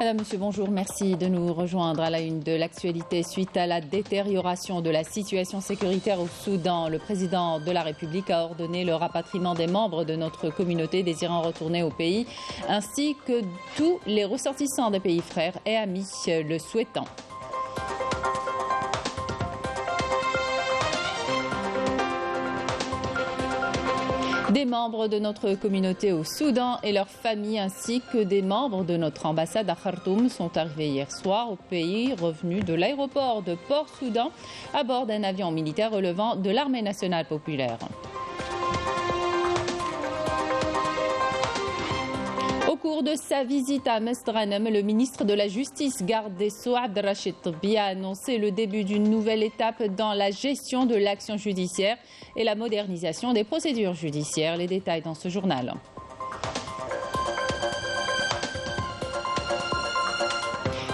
Madame, Monsieur, bonjour. Merci de nous rejoindre à la une de l'actualité. Suite à la détérioration de la situation sécuritaire au Soudan, le président de la République a ordonné le rapatriement des membres de notre communauté désirant retourner au pays, ainsi que tous les ressortissants des pays frères et amis le souhaitant. Des membres de notre communauté au Soudan et leurs familles ainsi que des membres de notre ambassade à Khartoum sont arrivés hier soir au pays, revenus de l'aéroport de Port-Soudan à bord d'un avion militaire relevant de l'armée nationale populaire. Au cours de sa visite à Mesdranem, le ministre de la Justice, garde des Sceaux, Abdelrachid Tebbi, a annoncé le début d'une nouvelle étape dans la gestion de l'action judiciaire et la modernisation des procédures judiciaires. Les détails dans ce journal.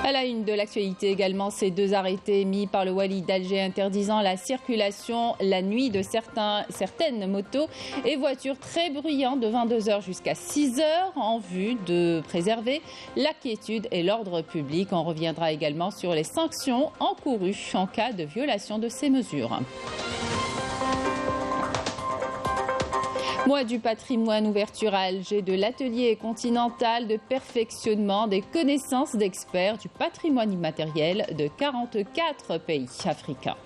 À la une de l'actualité également, ces deux arrêtés émis par le wali d'Alger interdisant la circulation la nuit de certaines motos et voitures très bruyantes de 22h jusqu'à 6h en vue de préserver la quiétude et l'ordre public. On reviendra également sur les sanctions encourues en cas de violation de ces mesures. Mois du patrimoine, ouverture à Alger de l'atelier continental de perfectionnement des connaissances d'experts du patrimoine immatériel de 44 pays africains.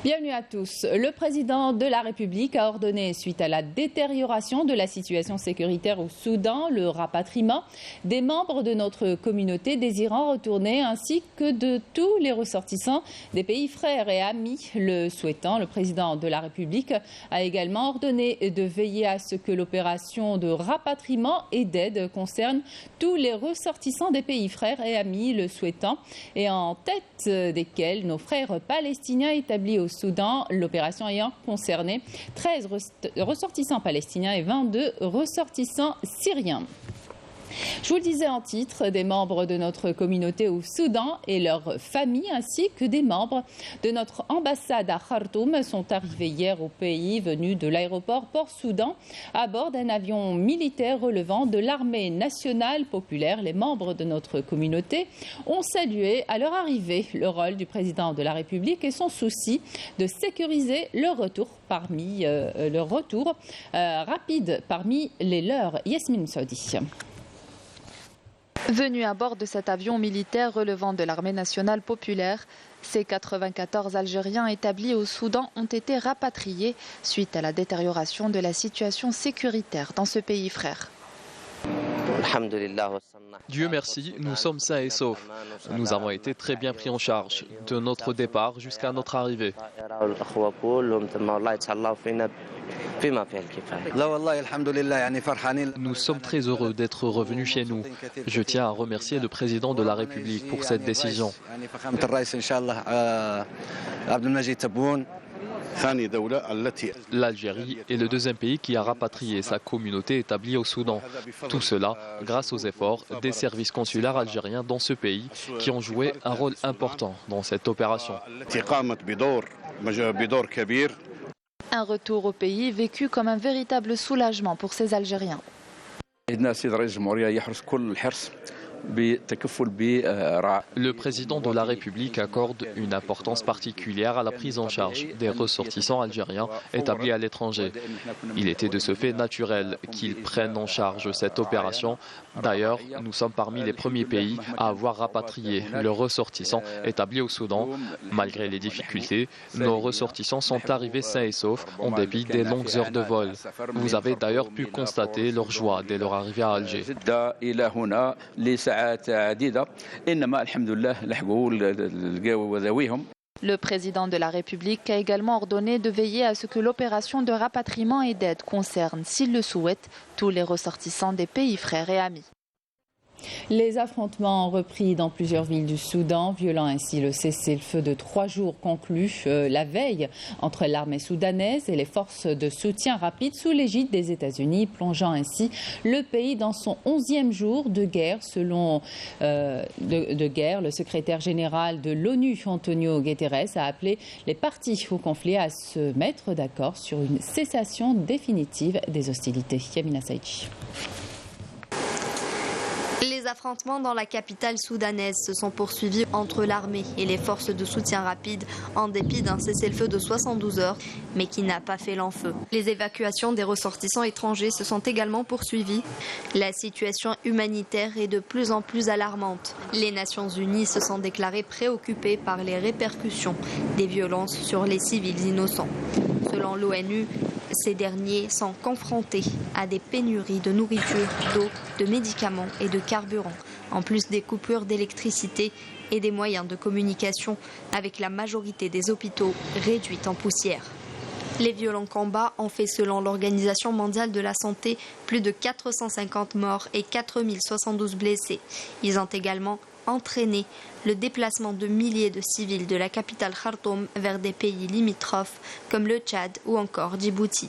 Bienvenue à tous. Le président de la République a ordonné, suite à la détérioration de la situation sécuritaire au Soudan, le rapatriement des membres de notre communauté désirant retourner, ainsi que de tous les ressortissants des pays frères et amis le souhaitant. Le président de la République a également ordonné de veiller à ce que l'opération de rapatriement et d'aide concerne tous les ressortissants des pays frères et amis le souhaitant, et en tête desquels nos frères palestiniens établis au Soudan, l'opération ayant concerné 13 ressortissants palestiniens et 22 ressortissants syriens. Je vous le disais en titre, des membres de notre communauté au Soudan et leurs familles ainsi que des membres de notre ambassade à Khartoum sont arrivés hier au pays venus de l'aéroport Port-Soudan à bord d'un avion militaire relevant de l'armée nationale populaire. Les membres de notre communauté ont salué à leur arrivée le rôle du président de la République et son souci de sécuriser leur retour rapide parmi les leurs. Yasmine Saudi. Venus à bord de cet avion militaire relevant de l'armée nationale populaire, ces 94 Algériens établis au Soudan ont été rapatriés suite à la détérioration de la situation sécuritaire dans ce pays frère. Dieu merci, nous sommes sains et saufs. Nous avons été très bien pris en charge, de notre départ jusqu'à notre arrivée. Nous sommes très heureux d'être revenus chez nous. Je tiens à remercier le président de la République pour cette décision. L'Algérie est le deuxième pays qui a rapatrié sa communauté établie au Soudan. Tout cela grâce aux efforts des services consulaires algériens dans ce pays qui ont joué un rôle important dans cette opération. Un retour au pays vécu comme un véritable soulagement pour ces Algériens. Le président de la République accorde une importance particulière à la prise en charge des ressortissants algériens établis à l'étranger. Il était de ce fait naturel qu'ils prennent en charge cette opération. D'ailleurs, nous sommes parmi les premiers pays à avoir rapatrié leurs ressortissants établis au Soudan. Malgré les difficultés, nos ressortissants sont arrivés sains et saufs en dépit des longues heures de vol. Vous avez d'ailleurs pu constater leur joie dès leur arrivée à Alger. Le président de la République a également ordonné de veiller à ce que l'opération de rapatriement et d'aide concerne, s'il le souhaite, tous les ressortissants des pays frères et amis. Les affrontements ont repris dans plusieurs villes du Soudan, violant ainsi le cessez-le-feu de 3 jours conclu la veille entre l'armée soudanaise et les forces de soutien rapide sous l'égide des États-Unis, plongeant ainsi le pays dans son 11e jour de guerre. Selon le secrétaire général de l'ONU, Antonio Guterres, a appelé les parties au conflit à se mettre d'accord sur une cessation définitive des hostilités. Yamina Saïdi. affrontements dans la capitale soudanaise se sont poursuivis entre l'armée et les forces de soutien rapide en dépit d'un cessez-le-feu de 72 heures, mais qui n'a pas fait long feu. Les évacuations des ressortissants étrangers se sont également poursuivies. La situation humanitaire est de plus en plus alarmante. Les Nations Unies se sont déclarées préoccupées par les répercussions des violences sur les civils innocents. Selon l'ONU, ces derniers sont confrontés à des pénuries de nourriture, d'eau, de médicaments et de carburant, en plus des coupures d'électricité et des moyens de communication, avec la majorité des hôpitaux réduits en poussière. Les violents combats ont fait, selon l'Organisation mondiale de la santé, plus de 450 morts et 4072 blessés. Ils ont également entraîné le déplacement de milliers de civils de la capitale Khartoum vers des pays limitrophes comme le Tchad ou encore Djibouti.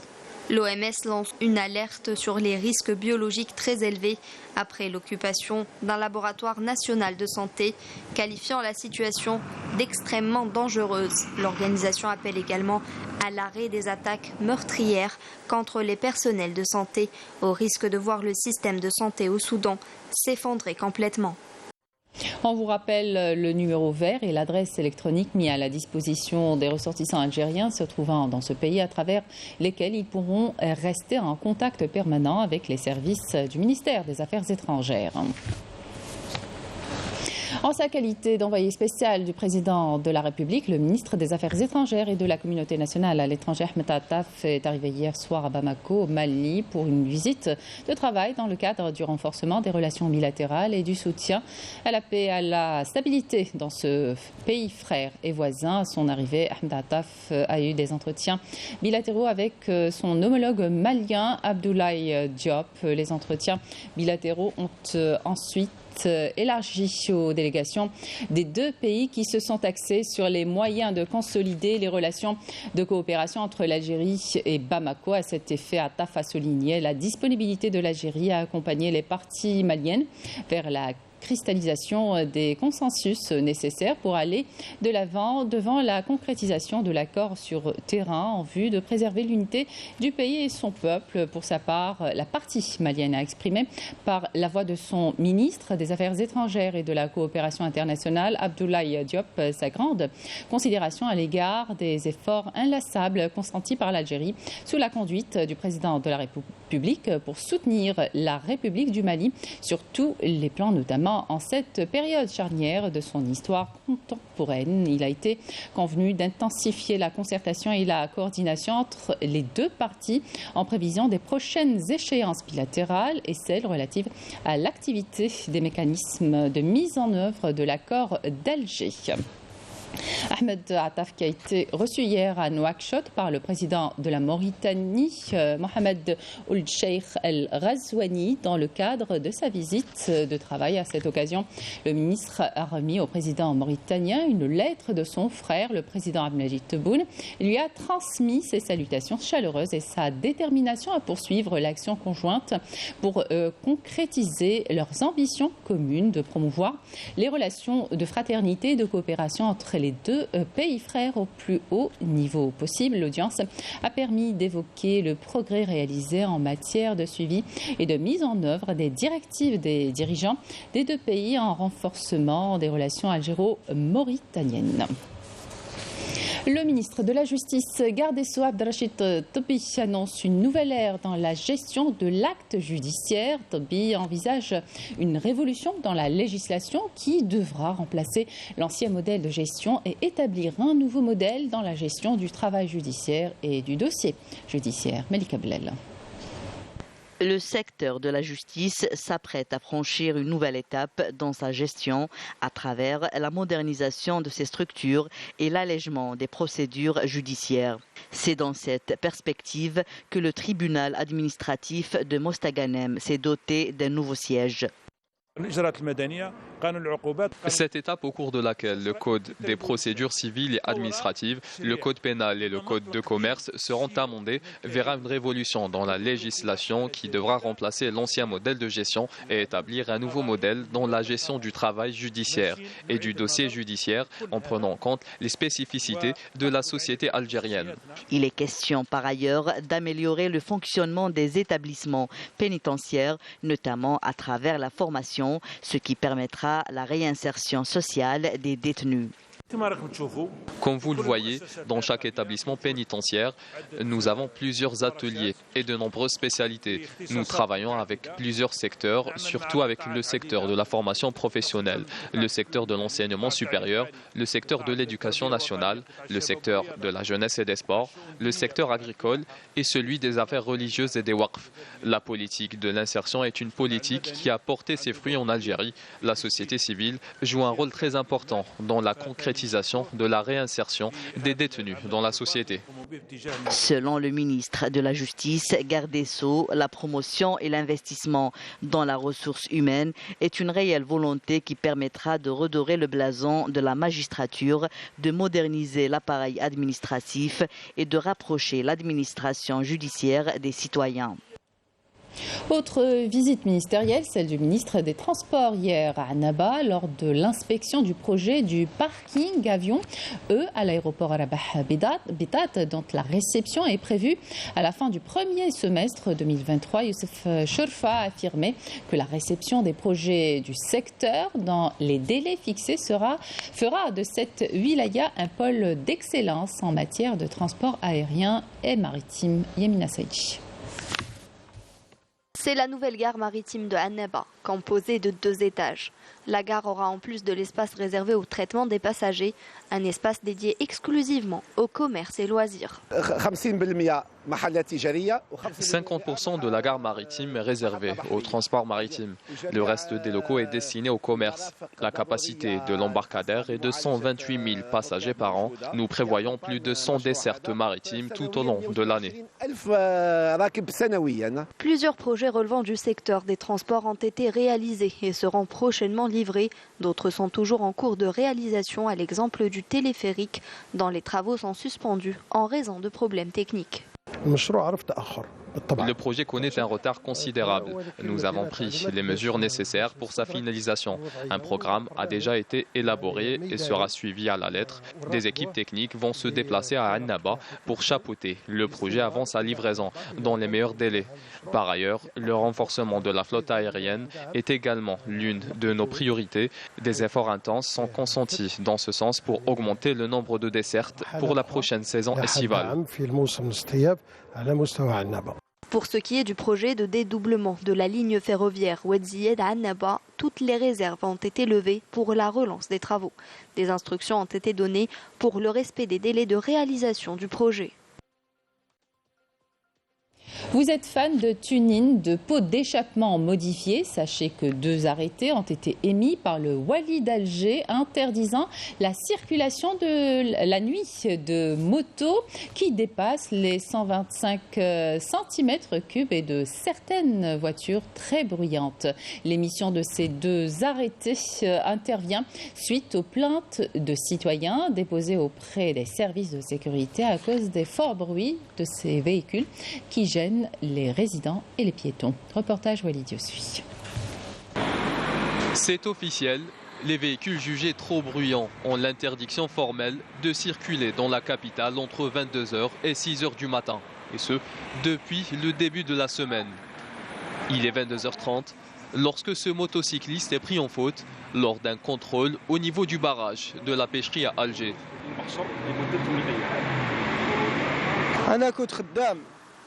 L'OMS lance une alerte sur les risques biologiques très élevés après l'occupation d'un laboratoire national de santé, qualifiant la situation d'extrêmement dangereuse. L'organisation appelle également à l'arrêt des attaques meurtrières contre les personnels de santé, au risque de voir le système de santé au Soudan s'effondrer complètement. On vous rappelle le numéro vert et l'adresse électronique mis à la disposition des ressortissants algériens se trouvant dans ce pays, à travers lesquels ils pourront rester en contact permanent avec les services du ministère des Affaires étrangères. En sa qualité d'envoyé spécial du président de la République, le ministre des Affaires étrangères et de la communauté nationale à l'étranger, Ahmed Attaf, est arrivé hier soir à Bamako, au Mali, pour une visite de travail dans le cadre du renforcement des relations bilatérales et du soutien à la paix et à la stabilité dans ce pays frère et voisin. À son arrivée, Ahmed Attaf a eu des entretiens bilatéraux avec son homologue malien, Abdoulaye Diop. Les entretiens bilatéraux ont ensuite élargi aux délégations des deux pays qui se sont axés sur les moyens de consolider les relations de coopération entre l'Algérie et Bamako. À cet effet, Attaf a souligné la disponibilité de l'Algérie à accompagner les parties maliennes vers la cristallisation des consensus nécessaires pour aller de l'avant devant la concrétisation de l'accord sur terrain en vue de préserver l'unité du pays et son peuple. Pour sa part, la partie malienne a exprimé par la voix de son ministre des Affaires étrangères et de la coopération internationale, Abdoulaye Diop, sa grande considération à l'égard des efforts inlassables consentis par l'Algérie sous la conduite du président de la République pour soutenir la République du Mali sur tous les plans, notamment en cette période charnière de son histoire contemporaine. Il a été convenu d'intensifier la concertation et la coordination entre les deux parties en prévision des prochaines échéances bilatérales et celles relatives à l'activité des mécanismes de mise en œuvre de l'accord d'Alger. Ahmed Attaf, qui a été reçu hier à Nouakchott par le président de la Mauritanie, Mohamed Ould Cheikh El Ghazouani, dans le cadre de sa visite de travail. À cette occasion, le ministre a remis au président mauritanien une lettre de son frère, le président Abdelmadjid Tebboune. Il lui a transmis ses salutations chaleureuses et sa détermination à poursuivre l'action conjointe pour concrétiser leurs ambitions communes de promouvoir les relations de fraternité et de coopération entre les deux pays frères au plus haut niveau possible. L'audience a permis d'évoquer le progrès réalisé en matière de suivi et de mise en œuvre des directives des dirigeants des deux pays en renforcement des relations algéro-mauritaniennes. Le ministre de la Justice, garde des Sceaux, Abdelrachid Tobi, annonce une nouvelle ère dans la gestion de l'acte judiciaire. Tobi envisage une révolution dans la législation qui devra remplacer l'ancien modèle de gestion et établir un nouveau modèle dans la gestion du travail judiciaire et du dossier judiciaire. Melika Blel. Le secteur de la justice s'apprête à franchir une nouvelle étape dans sa gestion à travers la modernisation de ses structures et l'allègement des procédures judiciaires. C'est dans cette perspective que le tribunal administratif de Mostaganem s'est doté d'un nouveau siège. Cette étape au cours de laquelle le Code des procédures civiles et administratives, le Code pénal et le Code de commerce seront amendés verra une révolution dans la législation qui devra remplacer l'ancien modèle de gestion et établir un nouveau modèle dans la gestion du travail judiciaire et du dossier judiciaire en prenant en compte les spécificités de la société algérienne. Il est question par ailleurs d'améliorer le fonctionnement des établissements pénitentiaires, notamment à travers la formation, ce qui permettra la réinsertion sociale des détenus. Comme vous le voyez, dans chaque établissement pénitentiaire, nous avons plusieurs ateliers et de nombreuses spécialités. Nous travaillons avec plusieurs secteurs, surtout avec le secteur de la formation professionnelle, le secteur de l'enseignement supérieur, le secteur de l'éducation nationale, le secteur de la jeunesse et des sports, le secteur agricole et celui des affaires religieuses et des waqf. La politique de l'insertion est une politique qui a porté ses fruits en Algérie. La société civile joue un rôle très important dans la concrétisation de la réinsertion des détenus dans la société. Selon le ministre de la Justice, garde des Sceaux, la promotion et l'investissement dans la ressource humaine est une réelle volonté qui permettra de redorer le blason de la magistrature, de moderniser l'appareil administratif et de rapprocher l'administration judiciaire des citoyens. Autre visite ministérielle, celle du ministre des Transports hier à Annaba lors de l'inspection du projet du parking avion à l'aéroport Rabah Bitat, dont la réception est prévue à la fin du premier semestre 2023. Youssef Chourfa a affirmé que la réception des projets du secteur dans les délais fixés fera de cette wilaya un pôle d'excellence en matière de transport aérien et maritime. Yamina Saïdi. C'est la nouvelle gare maritime de Annaba, composée de 2 étages. La gare aura en plus de l'espace réservé au traitement des passagers, un espace dédié exclusivement au commerce et loisirs. 50% de la gare maritime est réservée au transport maritime. Le reste des locaux est destiné au commerce. La capacité de l'embarcadère est de 128 000 passagers par an. Nous prévoyons plus de 100 dessertes maritimes tout au long de l'année. Plusieurs projets relevant du secteur des transports ont été réalisés et seront prochainement livrés. D'autres sont toujours en cours de réalisation, à l'exemple du téléphérique, dont les travaux sont suspendus en raison de problèmes techniques. Le projet connaît un retard considérable. Nous avons pris les mesures nécessaires pour sa finalisation. Un programme a déjà été élaboré et sera suivi à la lettre. Des équipes techniques vont se déplacer à Annaba pour chapeauter le projet avant sa livraison dans les meilleurs délais. Par ailleurs, le renforcement de la flotte aérienne est également l'une de nos priorités. Des efforts intenses sont consentis dans ce sens pour augmenter le nombre de dessertes pour la prochaine saison estivale. Pour ce qui est du projet de dédoublement de la ligne ferroviaire Ouedziyed à Annaba, toutes les réserves ont été levées pour la relance des travaux. Des instructions ont été données pour le respect des délais de réalisation du projet. Vous êtes fan de tune-in, de pots d'échappement modifiés. Sachez que 2 arrêtés ont été émis par le Wali d'Alger interdisant la circulation de la nuit de motos qui dépassent les 125 cm3 et de certaines voitures très bruyantes. L'émission de ces 2 arrêtés intervient suite aux plaintes de citoyens déposées auprès des services de sécurité à cause des forts bruits de ces véhicules qui gênent les résidents et les piétons. Reportage Walid Yosui. C'est officiel, les véhicules jugés trop bruyants ont l'interdiction formelle de circuler dans la capitale entre 22h et 6h du matin. Et ce, depuis le début de la semaine. Il est 22h30 lorsque ce motocycliste est pris en faute lors d'un contrôle au niveau du barrage de la pêcherie à Alger.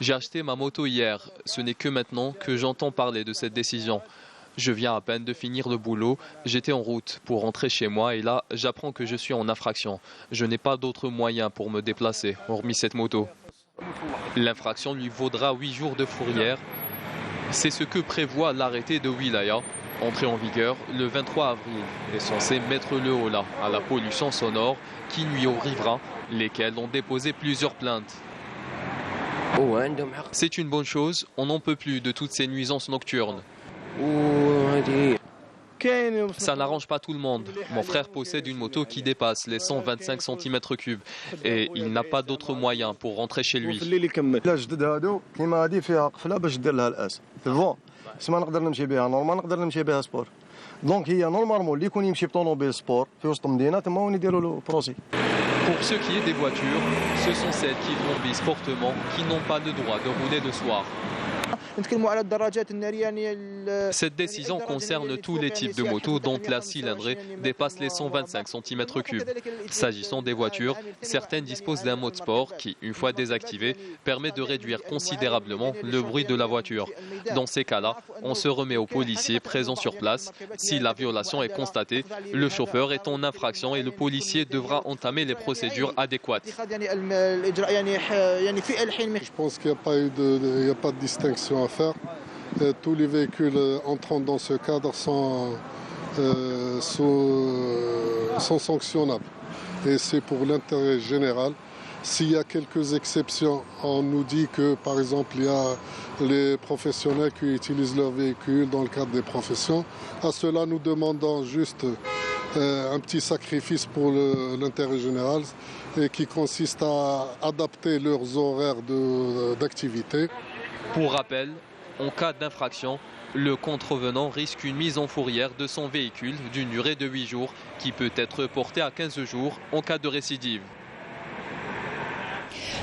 J'ai acheté ma moto hier. Ce n'est que maintenant que j'entends parler de cette décision. Je viens à peine de finir le boulot. J'étais en route pour rentrer chez moi et là, j'apprends que je suis en infraction. Je n'ai pas d'autre moyen pour me déplacer, hormis cette moto. L'infraction lui vaudra 8 jours de fourrière. C'est ce que prévoit l'arrêté de Wilaya, entré en vigueur le 23 avril, est censé mettre le holà à la pollution sonore qui nuit aux riverains, lesquels ont déposé plusieurs plaintes. C'est une bonne chose, on n'en peut plus de toutes ces nuisances nocturnes. Ça n'arrange pas tout le monde. Mon frère possède une moto qui dépasse les 125 cm3 et il n'a pas d'autre moyen pour rentrer chez lui. Pour ce qui est des voitures, ce sont celles qui conduisent fortement qui n'ont pas le droit de rouler le soir. Cette décision concerne tous les types de motos dont la cylindrée dépasse les 125 cm3. S'agissant des voitures, certaines disposent d'un mode sport qui, une fois désactivé, permet de réduire considérablement le bruit de la voiture. Dans ces cas-là, on se remet aux policiers présents sur place. Si la violation est constatée, le chauffeur est en infraction et le policier devra entamer les procédures adéquates. Je pense qu'il n'y a pas de distinction à faire. Tous les véhicules entrant dans ce cadre sont sanctionnables. Et c'est pour l'intérêt général. S'il y a quelques exceptions, on nous dit que, par exemple, il y a les professionnels qui utilisent leurs véhicules dans le cadre des professions. À cela, nous demandons juste un petit sacrifice pour l'intérêt général et qui consiste à adapter leurs horaires d'activité. Pour rappel, en cas d'infraction, le contrevenant risque une mise en fourrière de son véhicule d'une durée de 8 jours qui peut être portée à 15 jours en cas de récidive.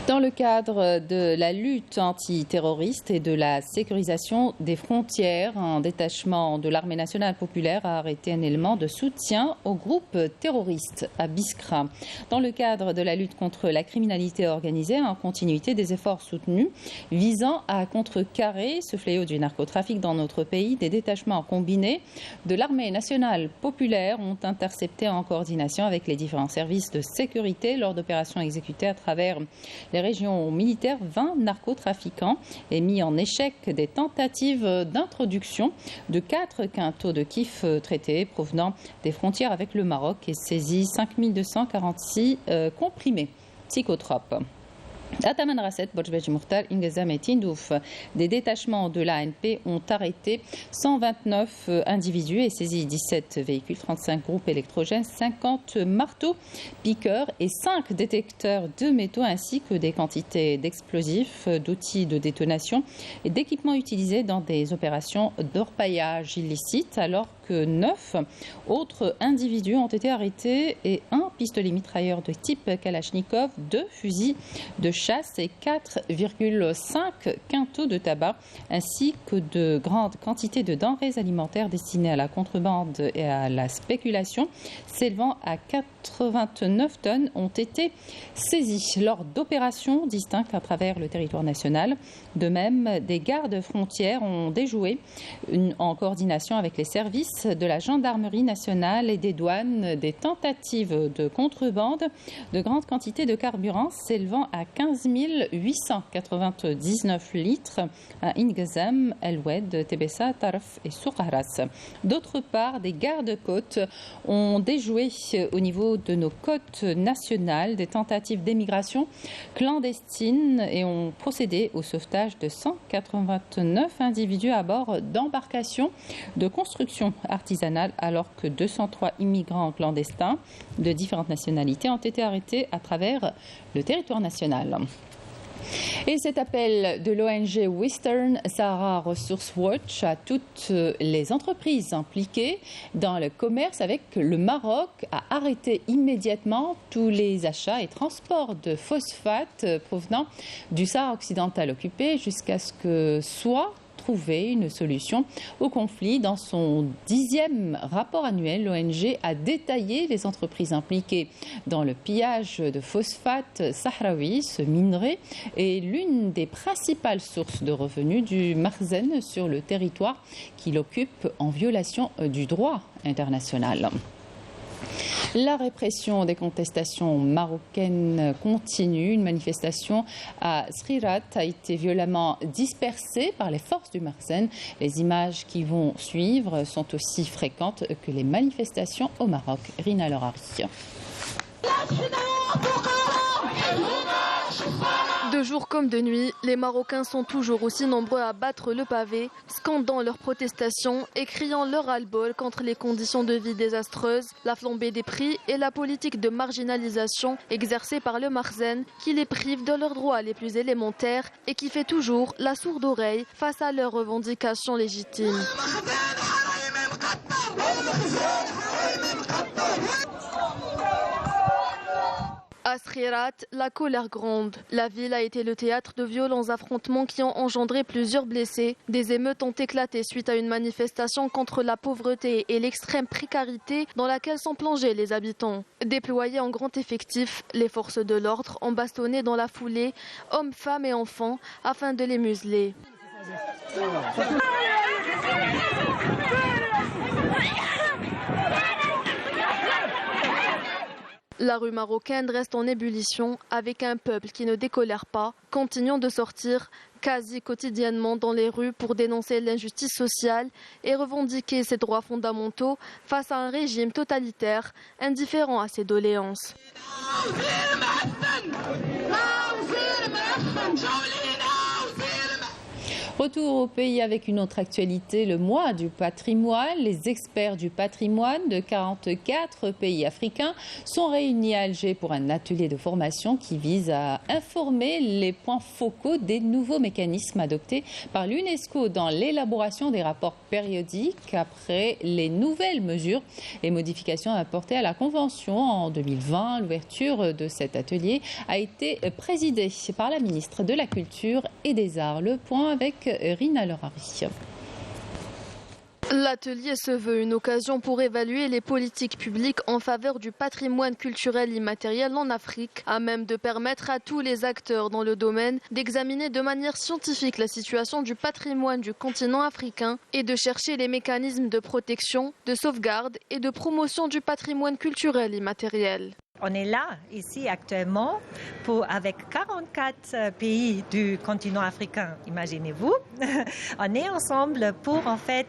Dans le cadre de la lutte antiterroriste et de la sécurisation des frontières, un détachement de l'Armée nationale populaire a arrêté un élément de soutien au groupe terroriste à Biskra. Dans le cadre de la lutte contre la criminalité organisée, en continuité des efforts soutenus visant à contrecarrer ce fléau du narcotrafic dans notre pays, des détachements combinés de l'Armée nationale populaire ont intercepté en coordination avec les différents services de sécurité lors d'opérations exécutées à travers les régions militaires 20 narcotrafiquants et mis en échec des tentatives d'introduction de 4 quintaux de kiff traités provenant des frontières avec le Maroc et saisi 5246 comprimés psychotropes. Ataman Rasset, Bojbeji Mourtal, Ingezam et Tindouf. Des détachements de l'ANP ont arrêté 129 individus et saisi 17 véhicules, 35 groupes électrogènes, 50 marteaux, piqueurs et 5 détecteurs de métaux ainsi que des quantités d'explosifs, d'outils de détonation et d'équipements utilisés dans des opérations d'orpaillage illicite alors que 9 autres individus ont été arrêtés et un pistolet mitrailleur de type Kalachnikov, 2 fusils de chasse et 4,5 quintaux de tabac ainsi que de grandes quantités de denrées alimentaires destinées à la contrebande et à la spéculation s'élevant à 89 tonnes ont été saisies lors d'opérations distinctes à travers le territoire national. De même, des gardes frontières ont déjoué en coordination avec les services de la gendarmerie nationale et des douanes des tentatives de contrebande de grandes quantités de carburant s'élevant à 15 899 litres à Ingezam, El Oued, Tébessa, Tarf et Soukharas. D'autre part, des gardes-côtes ont déjoué au niveau de nos côtes nationales des tentatives d'émigration clandestine et ont procédé au sauvetage de 189 individus à bord d'embarcations de construction artisanale alors que 203 immigrants clandestins de différentes nationalités ont été arrêtés à travers le territoire national. Et cet appel de l'ONG Western Sahara Resource Watch à toutes les entreprises impliquées dans le commerce avec le Maroc à arrêter immédiatement tous les achats et transports de phosphate provenant du Sahara occidental occupé jusqu'à ce que soit trouver une solution au conflit. Dans son 10e rapport annuel, l'ONG a détaillé les entreprises impliquées dans le pillage de phosphate sahraoui. Ce minerai est l'une des principales sources de revenus du Makhzen sur le territoire qu'il occupe en violation du droit international. La répression des contestations marocaines continue. Une manifestation à Srirat a été violemment dispersée par les forces du Makhzen. Les images qui vont suivre sont aussi fréquentes que les manifestations au Maroc. Rina Lorari. De jour comme de nuit, les Marocains sont toujours aussi nombreux à battre le pavé, scandant leurs protestations et criant leur ras-le-bol contre les conditions de vie désastreuses, la flambée des prix et la politique de marginalisation exercée par le Makhzen qui les prive de leurs droits les plus élémentaires et qui fait toujours la sourde oreille face à leurs revendications légitimes. À Srirat, la colère gronde. La ville a été le théâtre de violents affrontements qui ont engendré plusieurs blessés. Des émeutes ont éclaté suite à une manifestation contre la pauvreté et l'extrême précarité dans laquelle sont plongés les habitants. Déployés en grand effectif, les forces de l'ordre ont bastonné dans la foulée hommes, femmes et enfants afin de les museler. La rue marocaine reste en ébullition avec un peuple qui ne décolère pas, continuant de sortir quasi quotidiennement dans les rues pour dénoncer l'injustice sociale et revendiquer ses droits fondamentaux face à un régime totalitaire indifférent à ses doléances. Retour au pays avec une autre actualité, le mois du patrimoine. Les experts du patrimoine de 44 pays africains sont réunis à Alger pour un atelier de formation qui vise à informer les points focaux des nouveaux mécanismes adoptés par l'UNESCO dans l'élaboration des rapports périodiques après les nouvelles mesures et modifications apportées à la Convention en 2020. L'ouverture de cet atelier a été présidée par la ministre de la Culture et des Arts. Le point avec Rina Lerari. L'atelier se veut une occasion pour évaluer les politiques publiques en faveur du patrimoine culturel immatériel en Afrique, à même de permettre à tous les acteurs dans le domaine d'examiner de manière scientifique la situation du patrimoine du continent africain et de chercher les mécanismes de protection, de sauvegarde et de promotion du patrimoine culturel immatériel. On est là, ici, actuellement, avec 44 pays du continent africain, imaginez-vous. On est ensemble pour, en fait,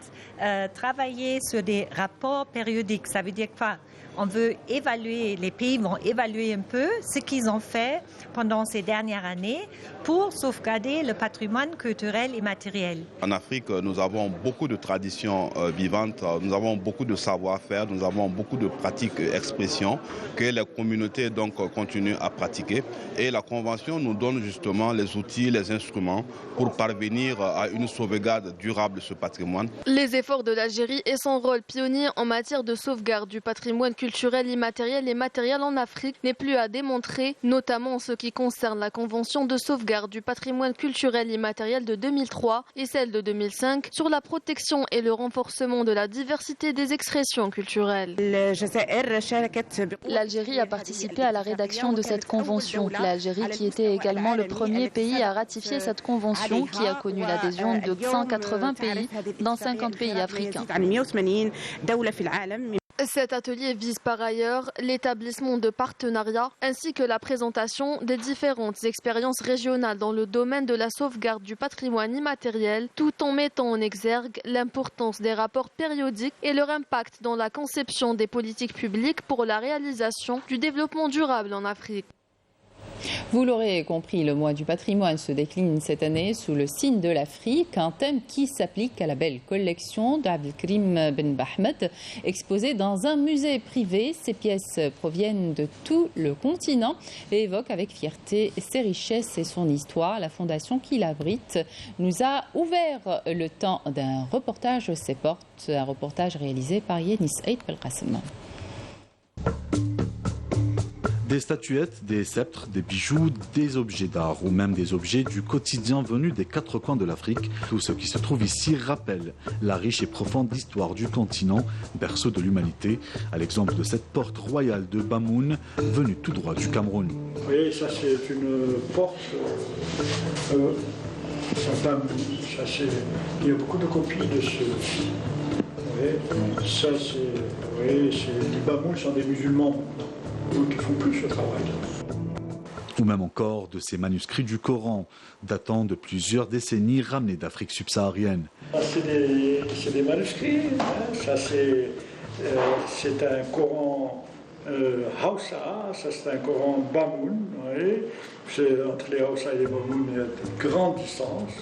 travailler sur des rapports périodiques. Ça veut dire quoi? On veut évaluer, les pays vont évaluer un peu ce qu'ils ont fait pendant ces dernières années pour sauvegarder le patrimoine culturel immatériel. En Afrique, nous avons beaucoup de traditions vivantes, nous avons beaucoup de savoir-faire, nous avons beaucoup de pratiques et expressions que les communautés donc continuent à pratiquer. Et la Convention nous donne justement les outils, les instruments pour parvenir à une sauvegarde durable de ce patrimoine. Les efforts de l'Algérie et son rôle pionnier en matière de sauvegarde du patrimoine culturel immatériel et matériel en Afrique n'est plus à démontrer, notamment en ce qui concerne la Convention de sauvegarde du patrimoine culturel immatériel de 2003 et celle de 2005 sur la protection et le renforcement de la diversité des expressions culturelles. L'Algérie a participé à la rédaction de cette convention. L'Algérie qui était également le premier pays à ratifier cette convention qui a connu l'adhésion de 180 pays dans 50 pays africains. Cet atelier vise par ailleurs l'établissement de partenariats ainsi que la présentation des différentes expériences régionales dans le domaine de la sauvegarde du patrimoine immatériel, tout en mettant en exergue l'importance des rapports périodiques et leur impact dans la conception des politiques publiques pour la réalisation du développement durable en Afrique. Vous l'aurez compris, le mois du patrimoine se décline cette année sous le signe de l'Afrique, un thème qui s'applique à la belle collection d'Abdelkrim Ben Bahmed, exposée dans un musée privé. Ces pièces proviennent de tout le continent et évoquent avec fierté ses richesses et son histoire. La fondation qui l'abrite nous a ouvert le temps d'un reportage ses portes, un reportage réalisé par Yanis Eid Belkacem. Des statuettes, des sceptres, des bijoux, des objets d'art ou même des objets du quotidien venus des quatre coins de l'Afrique. Tout ce qui se trouve ici rappelle la riche et profonde histoire du continent, berceau de l'humanité, à l'exemple de cette porte royale de Bamoun, venue tout droit du Cameroun. Vous voyez, ça c'est une porte, Bamoun, il y a beaucoup de copies de ce... Ça c'est... les Bamoun sont des musulmans. Donc ils font plus ce travail. Ou même encore de ces manuscrits du Coran, datant de plusieurs décennies, ramenés d'Afrique subsaharienne. C'est des manuscrits, hein. Ça c'est un Coran Hausa, ça c'est un Coran Bamoun, oui. C'est entre les Hausa et les Bamoun, il y a de grandes distances.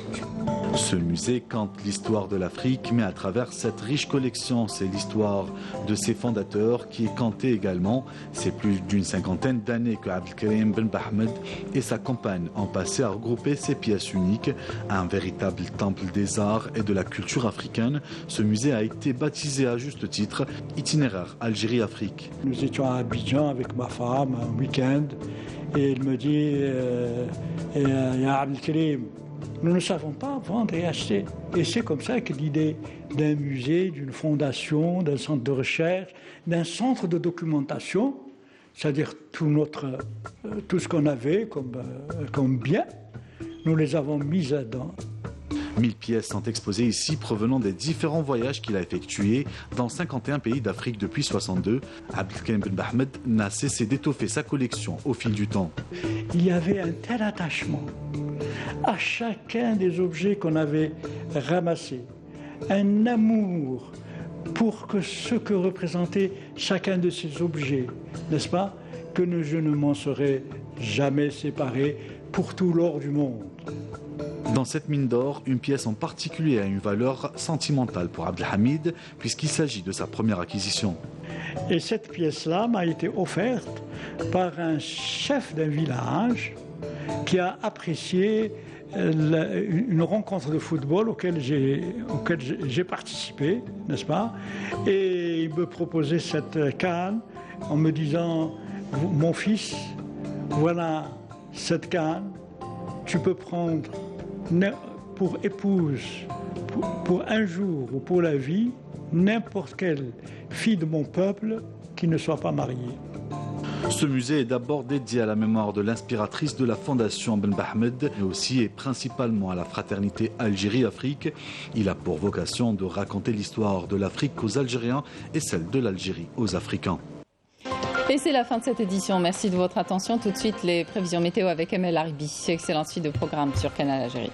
Ce musée cante l'histoire de l'Afrique, mais à travers cette riche collection, c'est l'histoire de ses fondateurs qui est cantée également. C'est plus d'une cinquantaine d'années que Abdelkarim Ben Bahmed et sa compagne ont passé à regrouper ces pièces uniques, un véritable temple des arts et de la culture africaine. Ce musée a été baptisé à juste titre Itinéraire Algérie-Afrique. Nous étions à Abidjan avec ma femme un week-end et il me dit Ya Abdelkarim, nous ne savons pas vendre et acheter. Et c'est comme ça que l'idée d'un musée, d'une fondation, d'un centre de recherche, d'un centre de documentation, c'est-à-dire tout ce qu'on avait comme bien, nous les avons mis dedans. 1000 pièces sont exposées ici provenant des différents voyages qu'il a effectués dans 51 pays d'Afrique depuis 62. Abdelkarim Ben Bahmed n'a cessé d'étoffer sa collection au fil du temps. Il y avait un tel attachement à chacun des objets qu'on avait ramassés, un amour pour ce que représentait chacun de ces objets, n'est-ce pas, que je ne m'en serais jamais séparé pour tout l'or du monde. Dans cette mine d'or, une pièce en particulier a une valeur sentimentale pour Abdelhamid, puisqu'il s'agit de sa première acquisition. Et cette pièce-là m'a été offerte par un chef d'un village qui a apprécié une rencontre de football auquel j'ai participé, n'est-ce pas? Et il me proposait cette canne en me disant « Mon fils, voilà cette canne, tu peux prendre pour épouse, pour un jour ou pour la vie, n'importe quelle fille de mon peuple qui ne soit pas mariée. » Ce musée est d'abord dédié à la mémoire de l'inspiratrice de la fondation Ben Bahmed, mais aussi et principalement à la fraternité Algérie-Afrique. Il a pour vocation de raconter l'histoire de l'Afrique aux Algériens et celle de l'Algérie aux Africains. Et c'est la fin de cette édition. Merci de votre attention. Tout de suite, les prévisions météo avec Amel Aribi. Excellente suite de programme sur Canal Algérie.